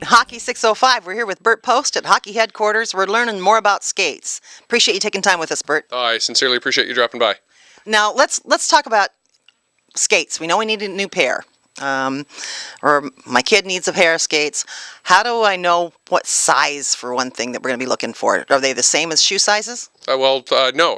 Hockey 605, we're here with Bert Post at Hockey Headquarters. We're learning more about skates. Appreciate you taking time with us, Bert. Oh, I sincerely appreciate you dropping by. Now, let's talk about skates. We know we need a new pair. Or my kid needs a pair of skates. How do I know what size, for one thing, that we're going to be looking for? Are they the same as shoe sizes? No,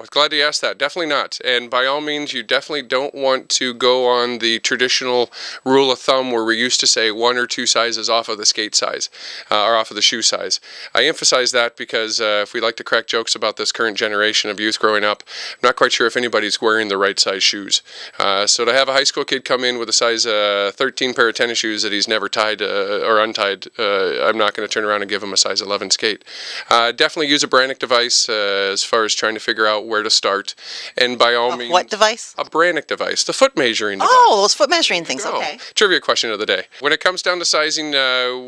glad you asked that. Definitely not. And by all means, you definitely don't want to go on the traditional rule of thumb where we used to say one or two sizes off of the skate size, or off of the shoe size. I emphasize that because if we like to crack jokes about this current generation of youth growing up, I'm not quite sure if anybody's wearing the right size shoes. So to have a high school kid come in with a size 13 pair of tennis shoes that he's never tied or untied, I'm not going to turn around and give him a size 11 skate. Definitely use a Brannick device as far as trying to figure out where to start. And by all means... What device? A Brannick device, the foot measuring device. Oh, those foot measuring things, okay. Trivia question of the day. When it comes down to sizing,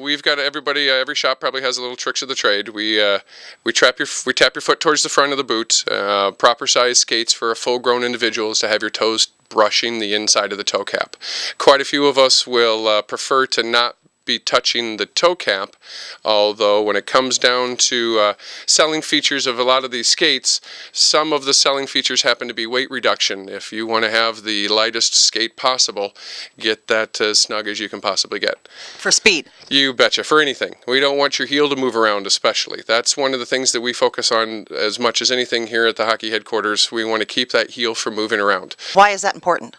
we've got everybody, every shop probably has a little tricks of the trade. We tap your foot towards the front of the boot. Proper size skates for a full-grown individual is to have your toes brushing the inside of the toe cap. Quite a few of us will prefer to not be touching the toe cap, although when it comes down to selling features of a lot of these skates, some of the selling features happen to be weight reduction. If you want to have the lightest skate possible, get that as snug as you can possibly get. For speed? You betcha, for anything. We don't want your heel to move around especially. That's one of the things that we focus on as much as anything here at the Hockey Headquarters. We want to keep that heel from moving around. Why is that important?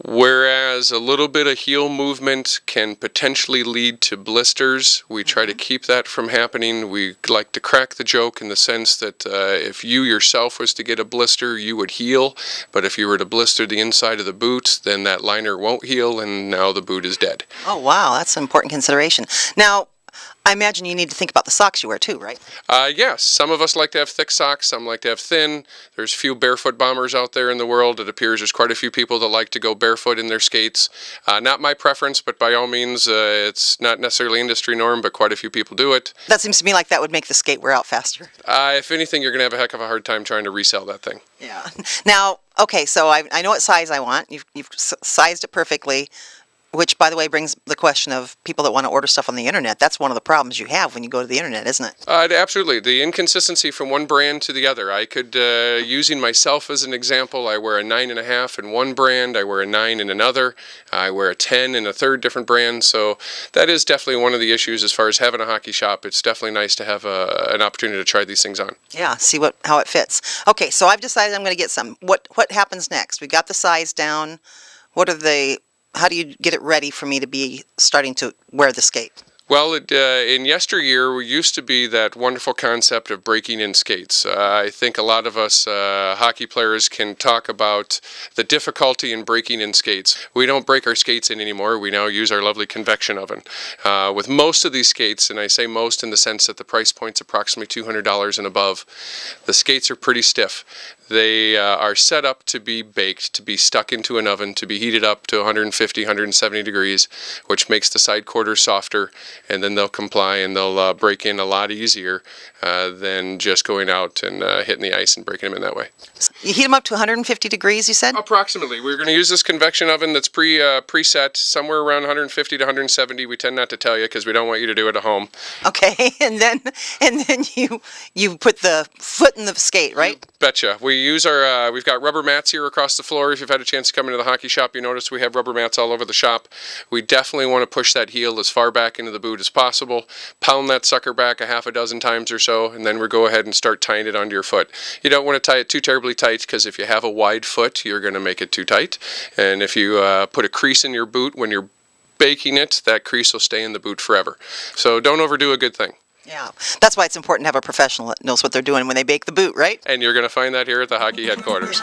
Whereas a little bit of heel movement can potentially lead to blisters, we try to keep that from happening. We like to crack the joke in the sense that if you yourself was to get a blister, you would heal. But if you were to blister the inside of the boot, then that liner won't heal, and now the boot is dead. Oh, wow, that's an important consideration. Now, I imagine you need to think about the socks you wear too, right? Yes. Some of us like to have thick socks, some like to have thin. There's a few barefoot bombers out there in the world. It appears there's quite a few people that like to go barefoot in their skates. Not my preference, but by all means, it's not necessarily industry norm, but quite a few people do it. That seems to me like that would make the skate wear out faster. If anything, you're going to have a heck of a hard time trying to resell that thing. Yeah. Now, okay, so I know what size I want. You've sized it perfectly. Which, by the way, brings the question of people that want to order stuff on the internet. That's one of the problems you have when you go to the internet, isn't it? Absolutely. The inconsistency from one brand to the other. I could, using myself as an example, I wear a 9.5 in one brand, I wear a 9 in another, I wear a 10 in a third different brand. So that is definitely one of the issues as far as having a hockey shop. It's definitely nice to have an opportunity to try these things on. Yeah, see how it fits. Okay, so I've decided I'm going to get some. What happens next? We got the size down. How do you get it ready for me to be starting to wear the skate? Well, in yesteryear, we used to be that wonderful concept of breaking in skates. I think a lot of us hockey players can talk about the difficulty in breaking in skates. We don't break our skates in anymore. We now use our lovely convection oven. With most of these skates, and I say most in the sense that the price point's approximately $200 and above, the skates are pretty stiff. They are set up to be baked, to be stuck into an oven, to be heated up to 150, 170 degrees, which makes the side quarters softer, and then they'll comply and they'll break in a lot easier than just going out and hitting the ice and breaking them in that way. You heat them up to 150 degrees, you said? Approximately. We're going to use this convection oven that's preset somewhere around 150 to 170. We tend not to tell you because we don't want you to do it at home. Okay, and then you put the foot in the skate, right? You betcha. We use we've got rubber mats here across the floor. If you've had a chance to come into the hockey shop, you notice we have rubber mats all over the shop. We definitely want to push that heel as far back into the boot as possible. Pound that sucker back a half a dozen times or so, and then we go ahead and start tying it onto your foot. You don't want to tie it too terribly tight because if you have a wide foot, you're going to make it too tight. And if you put a crease in your boot when you're baking it, that crease will stay in the boot forever. So don't overdo a good thing. Yeah, that's why it's important to have a professional that knows what they're doing when they bake the boot, right? And you're going to find that here at the Hockey Headquarters.